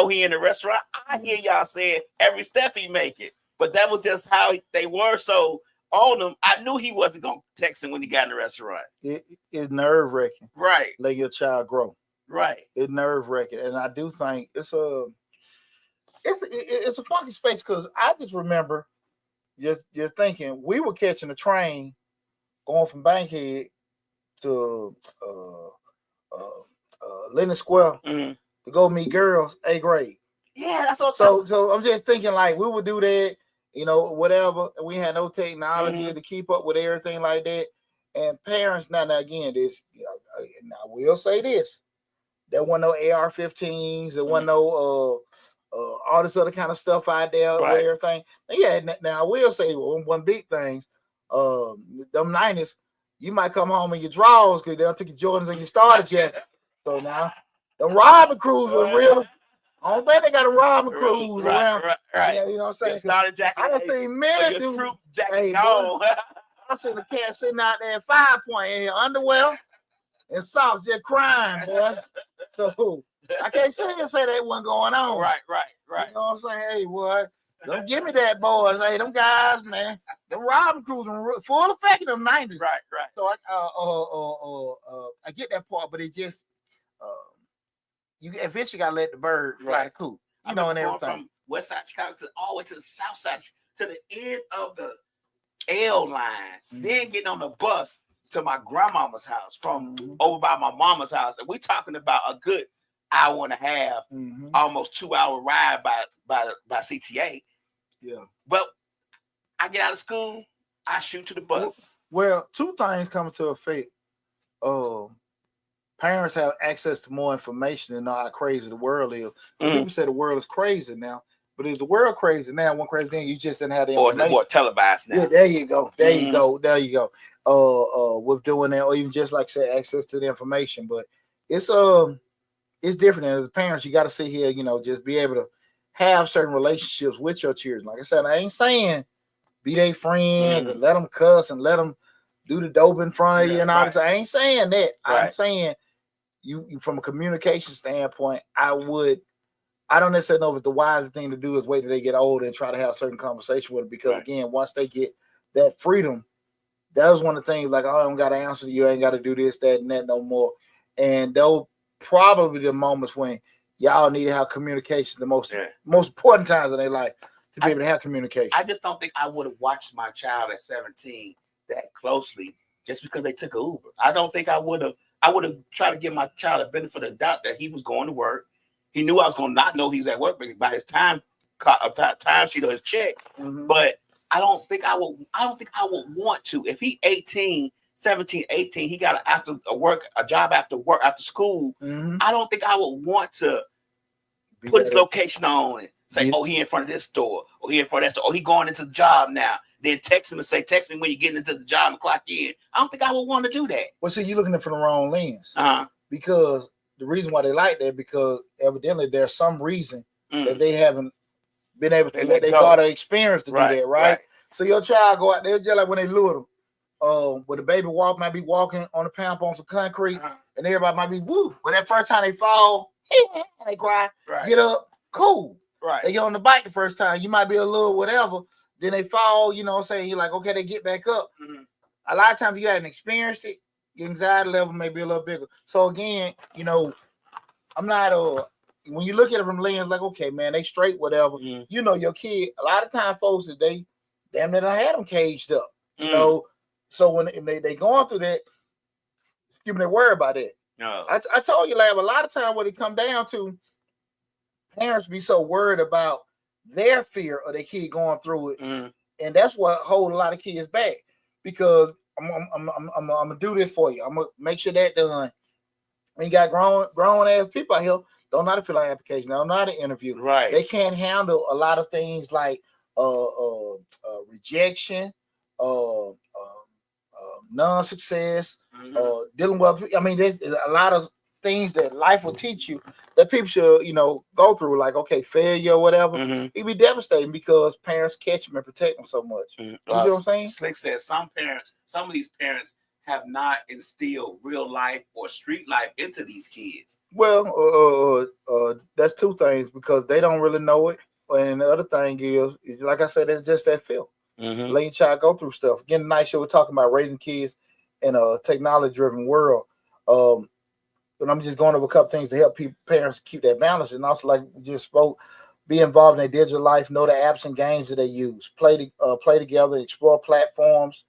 he in the restaurant. I hear y'all saying every step he make it. But that was just how they were. So on him, I knew he wasn't going to text him when he got in the restaurant. It's nerve-wracking. Right. Let your child grow. Right. It's nerve-wracking. And I do think it's a funky space, because I just remember just thinking we were catching a train going from Bankhead to Lennon Square to go meet girls, 8th grade. Yeah, that's what. So I'm just thinking, like, we would do that, whatever, and we had no technology to keep up with everything like that. And parents, now again, this, now I will say this: there wasn't no AR-15s, there wasn't no all this other kind of stuff out there, with everything. Yeah, now I will say one big thing, them 90s. You might come home in your drawers because they'll take your Jordans and your starter jacket. So now, the robbing crews were real. I don't think they got a robbing crews around. Right. Yeah, you know what I'm saying? Starter jacket. I done seen many dudes. I seen a cat sitting out there at 5 Point in underwear and socks just crying, boy. So I can't say that wasn't going on. Right. You know what I'm saying? Hey, boy. Don't give me that, boys. Hey, them guys, man. Them robbing crews in full effect in them 90s. Right. So I get that part, but it just you eventually gotta let the bird fly the coop. And everything. From West Side Chicago all the way to the South Side, to the end of the L line, then getting on the bus to my grandmama's house from over by my mama's house, and we're talking about a good hour and a half, almost 2 hour ride by CTA. Yeah. But I get out of school, I shoot to the bus. Well, two things come into effect. Parents have access to more information and know how crazy the world is. People say the world is crazy now, but is the world crazy now? One crazy thing, you just didn't have the information. Or is it more televised now? Yeah, there you go. There you go. with doing that, or even just like say access to the information. But it's it's different. And as parents, you got to sit here, just be able to have certain relationships with your children. Like I said, I ain't saying be their friend and let them cuss and let them do the dope in front of you and all this. I ain't saying that. I'm saying you from a communication standpoint, I don't necessarily know if the wisest thing to do is wait till they get older and try to have certain conversation with them, because again, once they get that freedom, that was one of the things, like, oh, I don't got to answer to you, I ain't got to do this, that, and that no more. And those probably the moments when y'all need to have communication, the most important times in their life to be able to have communication. I just don't think I would have watched my child at 17 that closely just because they took an Uber. I don't think I would have. I would have tried to give my child a benefit of the doubt that he was going to work. He knew I was going to not know he was at work by his time sheet or his check. But I don't think I would want to. If he 17, 18, he got a job after work, after school. I don't think I would want to put his location on and say, oh, he in front of this store, or he in front of that store, or he going into the job now. Then text him and say, text me when you're getting into the job and clock in. I don't think I would want to do that. Well, see, you're looking at it from the wrong lens. Because the reason why they like that, because evidently there's some reason that they haven't been able to let their daughter experience to do that, right? So your child go out there just like when they little, where the baby might be walking on the pamp on some concrete, and everybody might be woo. But that first time they fall, they cry, get up, cool. They get on the bike the first time, you might be a little whatever. Then they fall, you know what I'm saying? You're like, okay, they get back up. A lot of times if you haven't experienced it, your anxiety level may be a little bigger. So again, I'm not when you look at it from lens, like, okay, man, they straight, whatever. Your kid, a lot of times folks that they damn near had them caged up. So when they going through that, excuse me, they worry about it. I told you, like, a lot of times what it come down to, parents be so worried about their fear of their kid going through it, and that's what hold a lot of kids back. Because I'm gonna do this for you. I'm gonna make sure that done. And you got grown ass people out here don't know how to fill out application. They don't know how to interview. They can't handle a lot of things like rejection, non-success, dealing with. I mean, there's a lot of things that life will teach you that people should, go through. Like, okay, failure or whatever. It'd be devastating because parents catch them and protect them so much. You see what I'm saying? Slick says some of these parents have not instilled real life or street life into these kids. Well, that's two things, because they don't really know it. And the other thing is like I said, it's just that feel. Letting your child go through stuff. Again, tonight show, we're talking about raising kids in a technology-driven world. And I'm just going over a couple things to help parents keep that balance. And also, like we just spoke, be involved in their digital life, know the apps and games that they use, play together, explore platforms.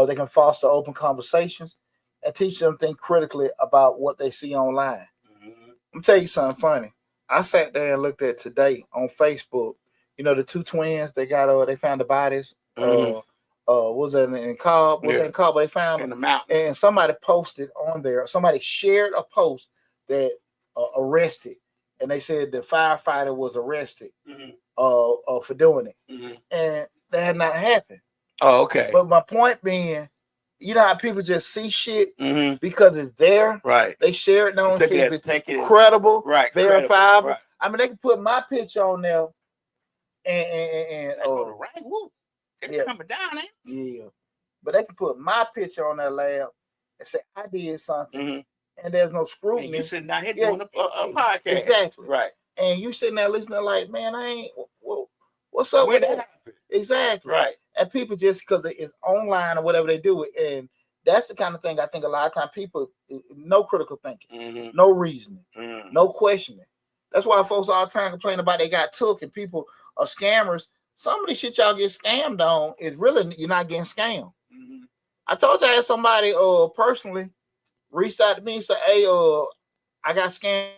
They can foster open conversations and teach them to think critically about what they see online. I'm gonna tell you something funny. I sat there and looked at today on Facebook. The two twins, they found the bodies. Was that in Cobb? Was that in Cobb? They found in the mountain. And somebody posted on there. Somebody shared a post that arrested, and they said the firefighter was arrested for doing it, and that had not happened. Oh, okay. But my point being, you know how people just see shit because it's there. They share it on it's credible, verifiable. Right. I mean, they can put my picture on there and It's coming down, eh? Yeah. But they can put my picture on that lab and say I did something, and there's no scrutiny. And you sitting down here doing a podcast. Exactly. Right. And you sitting there listening like, man, I ain't. What's up with that? Exactly. Right. And people just because it's online or whatever they do it, and that's the kind of thing I think a lot of times people no critical thinking, no reasoning, no questioning. That's why folks all the time complain about they got took and people are scammers. Some of the shit y'all get scammed on is really you're not getting scammed. I told you I had somebody personally reached out to me and said, hey, I got scammed.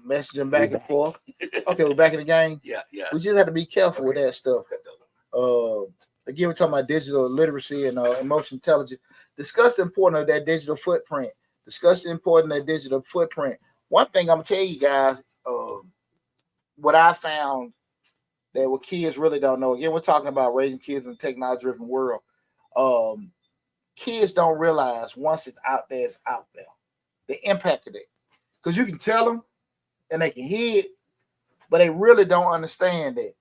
messaging back and forth. Okay, we're back in the game. Yeah. We just have to be careful with that stuff. Again, we're talking about digital literacy and emotional intelligence. Discuss the importance of that digital footprint. Discuss the importance of that digital footprint. One thing I'm gonna tell you guys, what I found that what kids really don't know. Again, we're talking about raising kids in a technology-driven world. Kids don't realize once it's out there, it's out there. The impact of it, because you can tell them and they can hear it, but they really don't understand that.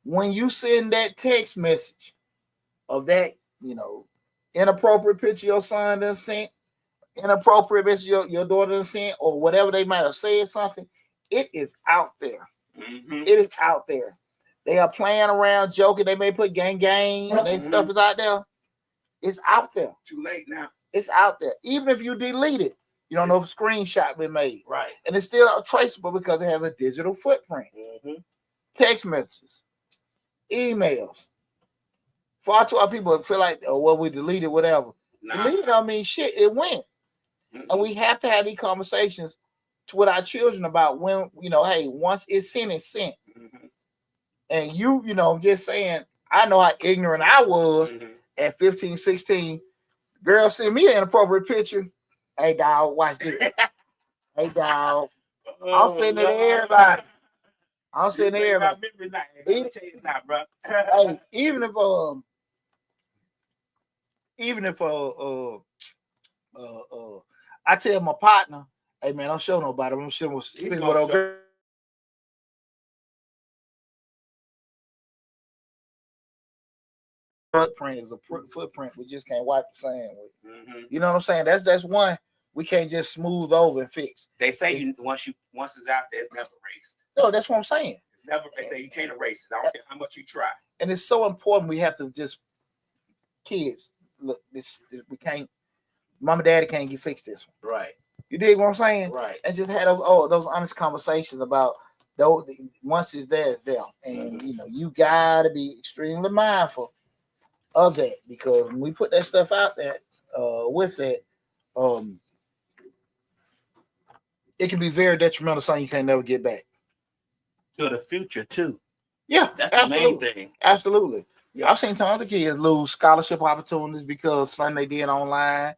When you send that text message of that, inappropriate picture your son done sent, inappropriate message your daughter done sent, or whatever they might have said something, it is out there. Mm-hmm. It is out there. They are playing around, joking. They may put gang, and that stuff is out there. It's out there. Too late now. It's out there. Even if you delete it, you don't know if a screenshot been made. Right. And it's still traceable because it has a digital footprint. Mm-hmm. Text messages, emails. Far too many people feel like, we deleted whatever. Nah. Deleted don't mean shit. It went. Mm-hmm. And we have to have these conversations with our children about when, hey, once it's sent, it's sent. Mm-hmm. And just saying, I know how ignorant I was at 15, 16. Girl sent me an inappropriate picture. Hey, dog, watch this. Hey, dog. I'm sending it to everybody. I'm sending it to everybody. Hey, even if I tell my partner, hey man, don't show nobody. I'm showing what girl. Footprint is a footprint we just can't wipe the sand with. Mm-hmm. You know what I'm saying? That's one we can't just smooth over and fix. They say once it's out there, it's never erased. No, that's what I'm saying. It's never. You can't erase it. I don't care how much you try. And it's so important. We have to just kids look. This we can't. Mom and daddy can't fix this one. Right. You dig what I'm saying? Right. And just had those honest conversations about those. Once it's there, it's there. And you gotta be extremely mindful of that, because when we put that stuff out there with it, it can be very detrimental to something you can't never get back. To the future too. Yeah, that's absolutely. The main thing. Absolutely. Yeah, I've seen tons of kids lose scholarship opportunities because something they did online,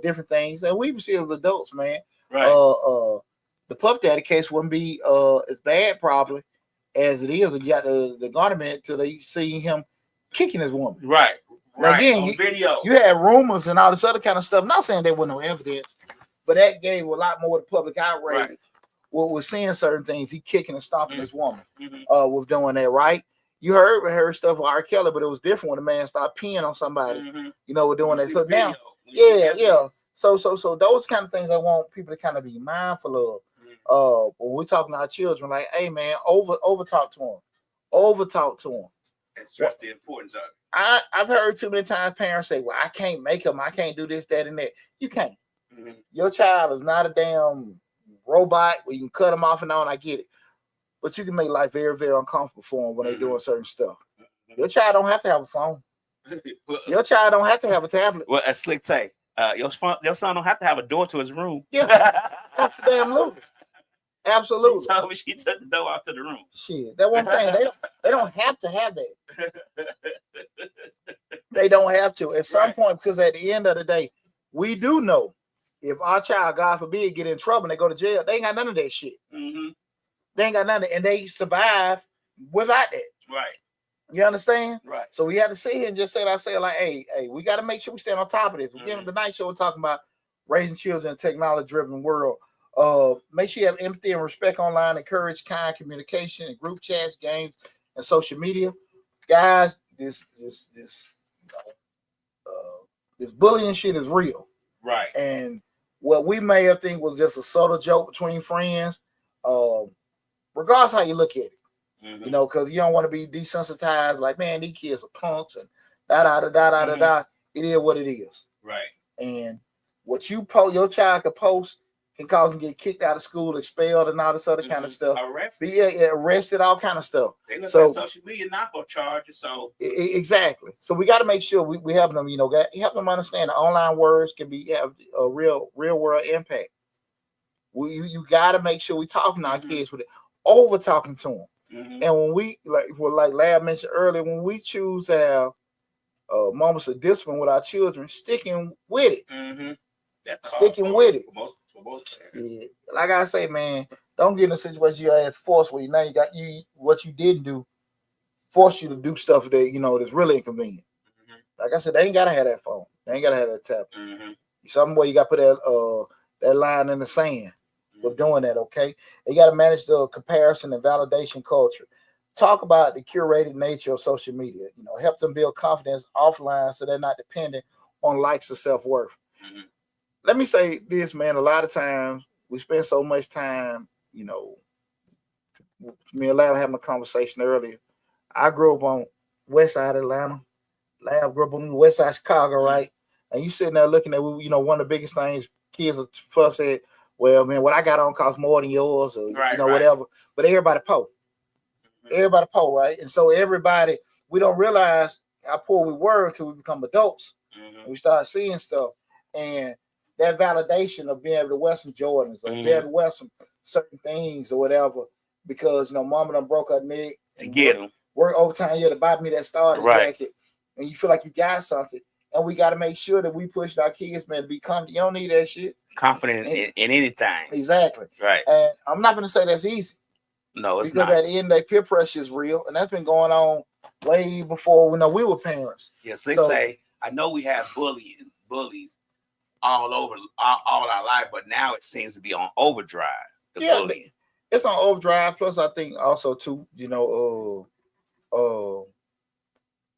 different things. And we've seen as adults, man. Right. The Puff Daddy case wouldn't be as bad probably as it is if you got the garment till they see him kicking his woman. Right. Now, again, on video. You had rumors and all this other kind of stuff. Not saying there was no evidence, but that gave a lot more to public outrage. Right. Well, we're seeing certain things. He kicking and stomping his woman with doing that, right? You heard stuff with R. Kelly, but it was different when the man started peeing on somebody. With doing that. So now, yeah. So those kind of things I want people to kind of be mindful of. When we're talking to our children, like, hey man, over talk to them, and stress the importance of it. I've heard too many times parents say, well, I can't make them. I can't do this, that, and that. You can't. Your child is not a damn robot where you can cut them off and on. I get it. But you can make life very, very uncomfortable for them when they're doing certain stuff. Your child don't have to have a phone. Your child don't have to have a tablet. Well, as Slick say, your son don't have to have a door to his room. Yeah, absolutely. Absolutely. She told me she took the door out to the room. Shit, that's one thing. They don't have to have that. They don't have to at some point, because at the end of the day, we do know if our child, God forbid, get in trouble and they go to jail, they ain't got none of that shit. They ain't got none of it, and they survive without that. Right. You understand? Right. So we had to sit here and just say, like, hey, we got to make sure we stand on top of this. We're getting the night show. We're talking about raising children in a technology-driven world. Make sure you have empathy and respect online. Encourage kind communication in group chats, games, and social media. Guys, this bullying shit is real. Right. And what we may have think was just a subtle joke between friends, regardless how you look at it, because you don't want to be desensitized. Like, man, these kids are punks and da. It is what it is. Right. And what you post, your child could post, can cause them to get kicked out of school, expelled, and all this other kind of stuff. Arrested, all kind of stuff. They look at social media not for charges, so exactly. So we got to make sure we help them. Help them understand the online words can have a real world impact. You got to make sure we talking to our kids with it, over talking to them. And when we like Lab mentioned earlier, when we choose to have moments of discipline with our children, sticking with it. That's sticking with it. For most parents. Yeah. Like I say, man, don't get in a situation your ass forced where now you got what you didn't do, force you to do stuff that that's really inconvenient. Like I said, they ain't gotta have that phone. They ain't gotta have that tablet. Some way you gotta put that line in the sand with doing that. Okay, you gotta manage the comparison and validation culture. Talk about the curated nature of social media. Help them build confidence offline so they're not dependent on likes or self-worth. Let me say this, man. A lot of times we spend so much time, me and Lab having a conversation earlier. I grew up on West Side Atlanta. Lab grew up on the West Side Chicago, right? And you sitting there looking at, one of the biggest things kids are first said, well, man, what I got on costs more than yours, or whatever. But everybody poor. Everybody poor, right? And so we don't realize how poor we were until we become adults. And we start seeing stuff. And that validation of being able to wear some Jordans or being able to wear some certain things or whatever, because mama done broke her neck to get them. Work overtime to buy me that starter jacket, and you feel like you got something. And we got to make sure that we push our kids, man, to be confident. You don't need that shit. Confident in anything. Exactly. Right. And I'm not going to say that's easy. No, it's because not. At the end of the day, peer pressure is real, and that's been going on way before we were parents. Yeah, so say I know we have bullies all over all our life, but now it seems to be on overdrive. Bullying. It's on overdrive. Plus, I think also too,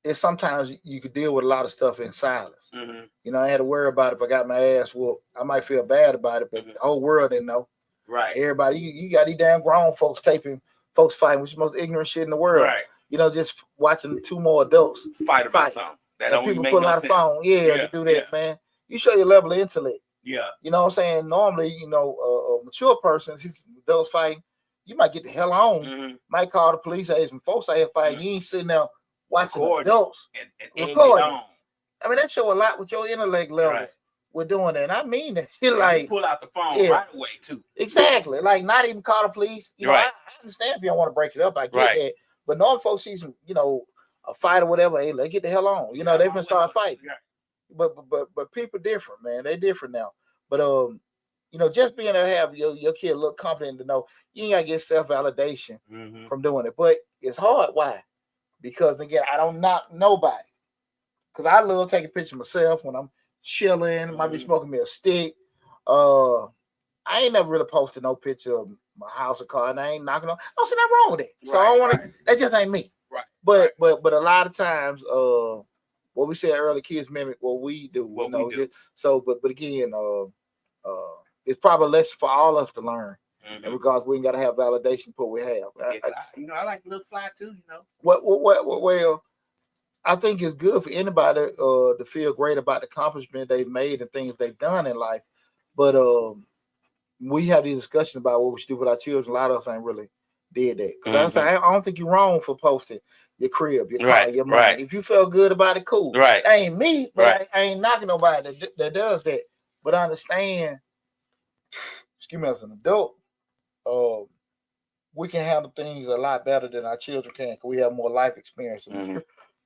it's sometimes you could deal with a lot of stuff in silence. I had to worry about it if I got my ass whooped. I might feel bad about it, but the whole world didn't know. Right. Everybody, you got these damn grown folks taping folks fighting, which is the most ignorant shit in the world. Right. Just watching two more adults fight about something. That don't people make pulling no out sense. a phone. To do that, man. You show your level of intellect. Yeah. You know what I'm saying? Normally, a mature person, those fighting, you might get the hell on. Might call the police. Hey, some folks out here fighting. You ain't sitting there watching adults and recording. I mean, that show a lot with your intellect level. Right. We're doing that. And I mean that. You pull out the phone right away too. Exactly. Like not even call the police. I understand if you don't want to break it up. I get that. But normal folks see some, a fight or whatever. Hey, let's get the hell on. They've been start fighting. Right. But people different, man. They different now. But just being able to have your kid look confident to know you ain't gotta get self-validation from doing it. But it's hard. Why? Because again, I don't knock nobody. Because I love taking pictures of myself when I'm chilling, might be smoking me a stick. I ain't never really posted no picture of my house or car, and I ain't knocking on. I don't see nothing wrong with it. So I don't want to. That just ain't me. Right. But a lot of times, what we said earlier, kids mimic what we do. So, but again, it's probably less for all of us to learn. In regards, we ain't got to have validation for what we have. I like to look fly too. Well, I think it's good for anybody to feel great about the accomplishment they've made and things they've done in life. But we have these discussions about what we should do with our children. A lot of us ain't really did that. Because I don't think you're wrong for posting your crib, your car, your money. Right. If you feel good about it, cool. Right. That ain't me, but I ain't knocking nobody that does that. But I understand, as an adult, we can handle things a lot better than our children can because we have more life experience.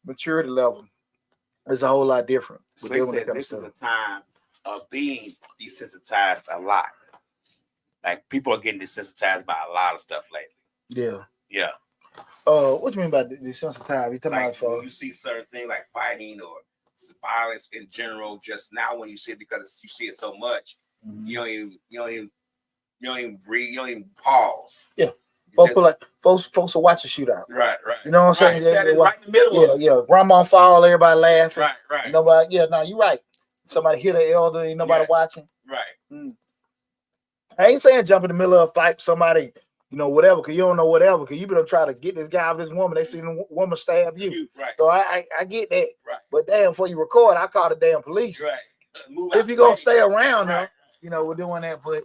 Maturity level is a whole lot different. So this is a time of being desensitized a lot. Like people are getting desensitized by a lot of stuff lately. Yeah. What do you mean by desensitized? You talking about when you see certain things like fighting or violence in general, just now when you see it because you see it so much, you don't even breathe, you don't even pause. Yeah. Folks will watch a shootout. Right. You know what I'm saying? Right in the middle of it. Yeah. Grandma fall, everybody laughing. Right. Nobody, you're right. Somebody hit an elder, ain't nobody watching. Right. I ain't saying jump in the middle of a fight, somebody, whatever, because you don't know whatever, because you been trying to get this guy or this woman, they see the woman stab you. Right. So I get that. Right. But damn, before you record, I call the damn police. Right. If you're going to stay around now, we're doing that. But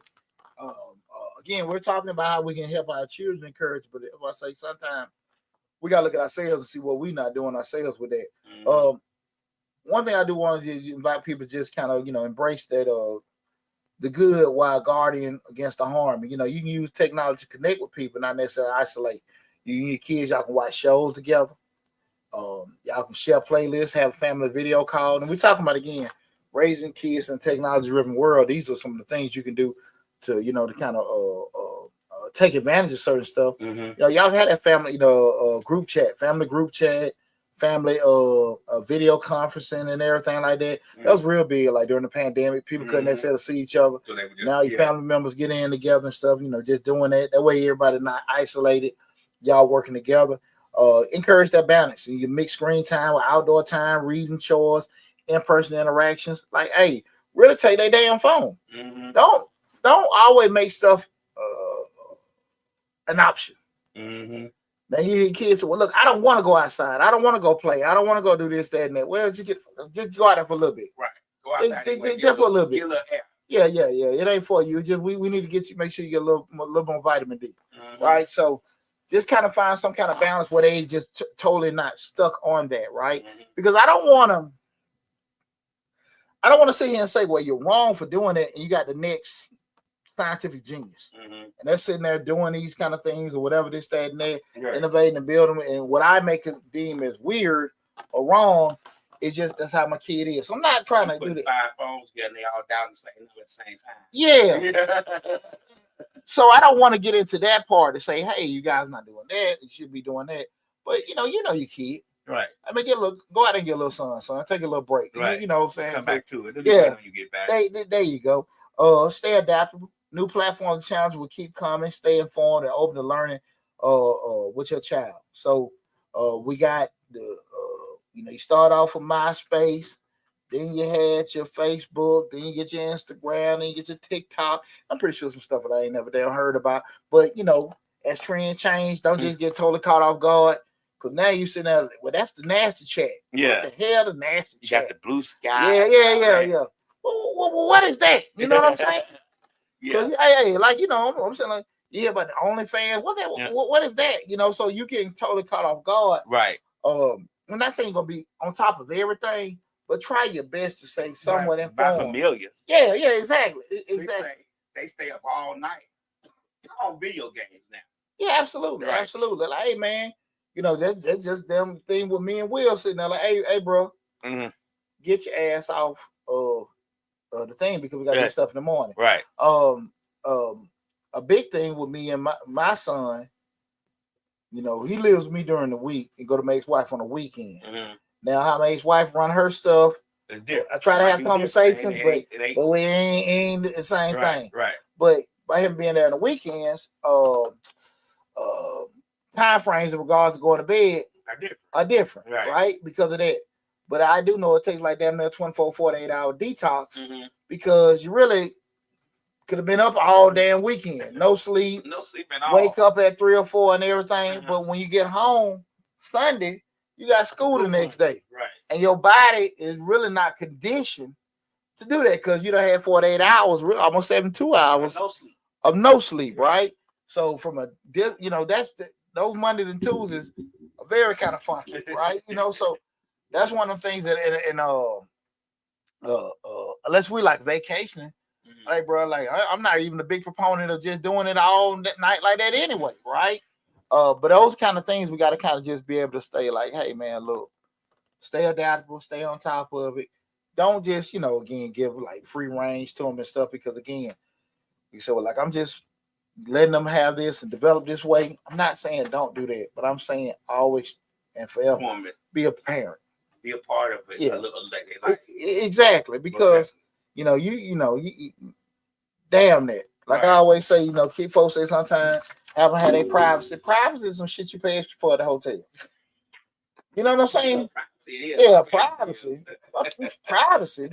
again, we're talking about how we can help our children encourage, but if I say sometimes we got to look at ourselves and see what we're not doing ourselves with that. One thing I do want to invite people to just kind of, embrace that the good while guarding against the harm. You know, you can use technology to connect with people, not necessarily isolate. You and your kids, y'all can watch shows together. Y'all can share playlists, have a family video call. And we're talking about, again, raising kids in a technology-driven world. These are some of the things you can do to, to kind of take advantage of certain stuff. Mm-hmm. Y'all had that family, group chat, family video conferencing and everything like that. That was real big. Like during the pandemic, people couldn't necessarily see each other. So now your family members get in together and stuff. Just doing that. That way, everybody not isolated. Y'all working together. Encourage that balance. You can mix screen time with outdoor time, reading, chores, in-person interactions. Like, hey, really take their damn phone. Mm-hmm. Don't always make stuff an option. Mm-hmm. Now you kids say, well, look, I don't want to go outside. I don't want to go play. I don't want to go do this, that, and that. Well, just go out there for a little bit. Right. Go outside. Just for a little bit. Get a little air. Yeah. It ain't for you. Just we need to make sure you get a little more vitamin D. Mm-hmm. Right. So just kind of find some kind of balance where they just totally not stuck on that, right? Mm-hmm. Because I don't want to sit here and say, well, you're wrong for doing it, and you got the next scientific genius, and they're sitting there doing these kind of things or whatever, this, that, and that, innovating and building. And what I make it deem as weird or wrong is just that's how my kid is. So I'm not trying to do that. 5 phones together, and they all down the same at the same time. Yeah. So I don't want to get into that part to say, hey, you guys not doing that. You should be doing that. But you know your kid. Right. I mean, go out and get a little son. Take a little break. Right. You know what I'm saying? Come back to it. Yeah. When you get back. There you go. Stay adaptable. New platforms and challenges will keep coming. Stay informed and open to learning with your child. So we got the you start off with MySpace, then you had your Facebook, then you get your Instagram, then you get your TikTok. I'm pretty sure some stuff that I ain't never damn heard about. But as trends change, don't just get totally caught off guard. Because now you sitting there, well, that's the nasty chat. Yeah. What the hell, the nasty chat? You got the blue sky. Yeah. Well, what is that? You know what I'm saying? Yeah. Hey, like, I'm saying, like, yeah, but the OnlyFans, what is that? So you getting totally caught off guard. Right. I'm not saying you're going to be on top of everything, but try your best to stay somewhat informed. By familiars. Yeah, exactly. They stay up all night on video games now. Yeah, absolutely. Right. Absolutely. Like, hey, man, that's just them thing with me and Will sitting there like, hey, bro, get your ass off of the thing because we got to do stuff in the morning. Right. A big thing with me and my son, he lives with me during the week and go to my ex-wife on the weekend. Now, how my ex-wife run her stuff, I try to have conversations, but we ain't the same thing. Right. But by him being there on the weekends, time frames in regards to going to bed are different, right? Because of that. But I do know it takes like damn near 24, 48-hour detox because you really could have been up all damn weekend. No sleep. No sleep at all. Wake up at 3 or 4 and everything. But when you get home Sunday, you got school the next day. Right. And your body is really not conditioned to do that because you done had 48 hours, almost 72 hours of no sleep, right? So from those Mondays and Tuesdays are very kind of funky, right? So that's one of the things that unless we like vacationing, hey, bro, like I'm not even a big proponent of just doing it all night like that anyway, right? But those kind of things we got to kind of just be able to stay like, hey, man, look, stay adaptable, stay on top of it. Don't just, again, give like free range to them and stuff because, again, you say, well, like I'm just letting them have this and develop this way. I'm not saying don't do that, but I'm saying always and forever be a parent. Be a part of it. Yeah. A little like exactly. Because, you damn that. Like I always say, keep folks say sometimes haven't had a privacy. Privacy is some shit you pay extra for at the hotel. You know what I'm saying? Privacy. Privacy.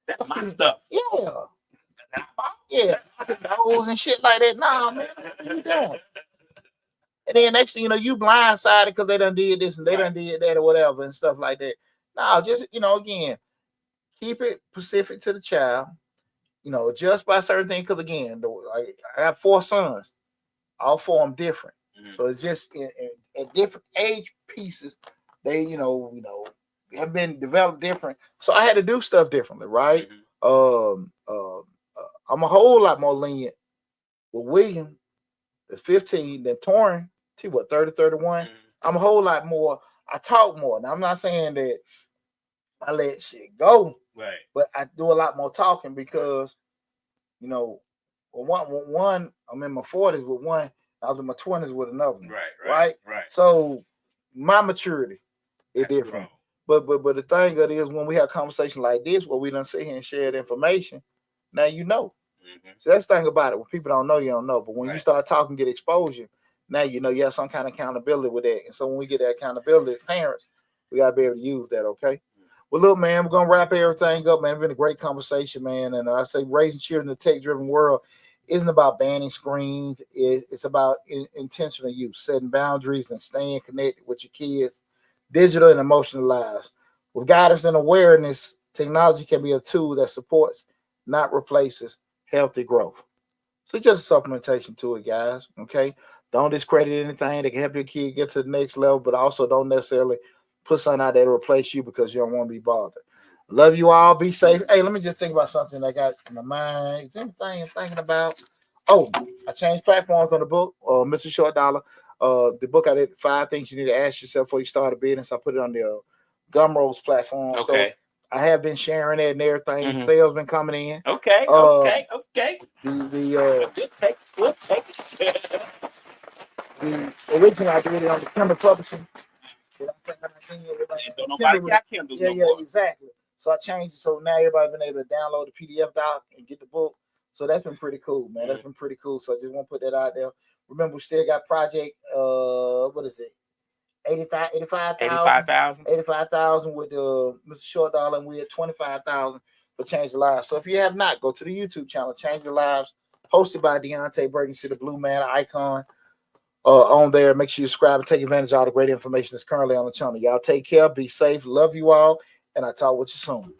That's my stuff. Yeah. Those and shit like that. Nah, man. What are you doing? And then next thing you know, you blindsided because they done did this and they done did that or whatever and stuff like that. No, just, again, keep it specific to the child. Just by certain things. Because, again, I have 4 sons. All 4 of them different. So it's just at different age pieces, they, have been developed different. So I had to do stuff differently, right? I'm a whole lot more lenient with William, that's 15, than Torrin. See what 30, 31. Mm-hmm. I'm a whole lot more. I talk more. Now I'm not saying that I let shit go, right? But I do a lot more talking because, you know, one I'm in my 40s with one, I was in my 20s with another one, right. So my maturity is different. But the thing of it is, when we have conversations like this, where we don't sit here and share the information, now you know. Mm-hmm. So that's the thing about it. When people don't know, you don't know. But when you start talking, get exposure, now you know you have some kind of accountability with that. And so when we get that accountability as parents, we gotta be able to use that. Okay. Well, look, man, we're gonna wrap everything up, man. It's been a great conversation, man. And I say raising children in a tech-driven world isn't about banning screens. It's about intentional use, setting boundaries, and staying connected with your kids, digital and emotional lives. With guidance and awareness, technology can be a tool that supports, not replaces, healthy growth. So just a supplementation to it, guys. Okay. Don't discredit anything that can help your kid get to the next level, but also don't necessarily put something out there to replace you because you don't want to be bothered. Love you all. Be safe. Hey, let me just think about something I got in my mind. Is anything I'm thinking about? Oh, I changed platforms on the book, Mr. Short Dollar. The book I did, 5 Things You Need to Ask Yourself Before You Start a Business. I put it on the Gumroad's platform. Okay. So I have been sharing it and everything. Mm-hmm. Sales been coming in. Okay. We'll take it. The original I did it on the Kindle publishing. Don't nobody got Kindles no more. Exactly. So I changed it so now everybody's been able to download the PDF doc and get the book. So that's been pretty cool, man. Mm-hmm. That's been pretty cool. So I just want to put that out there. Remember, we still got project. What is it? 85,000 with Mr. Short Dollar, and we're at 25,000 for Change the Lives. So if you have not, go to the YouTube channel, Change the Lives, hosted by Deonte Burden. See the blue man icon on there. Make sure you subscribe and take advantage of all the great information that's currently on the channel. Y'all take care, be safe, love you all, and I'll talk with you soon.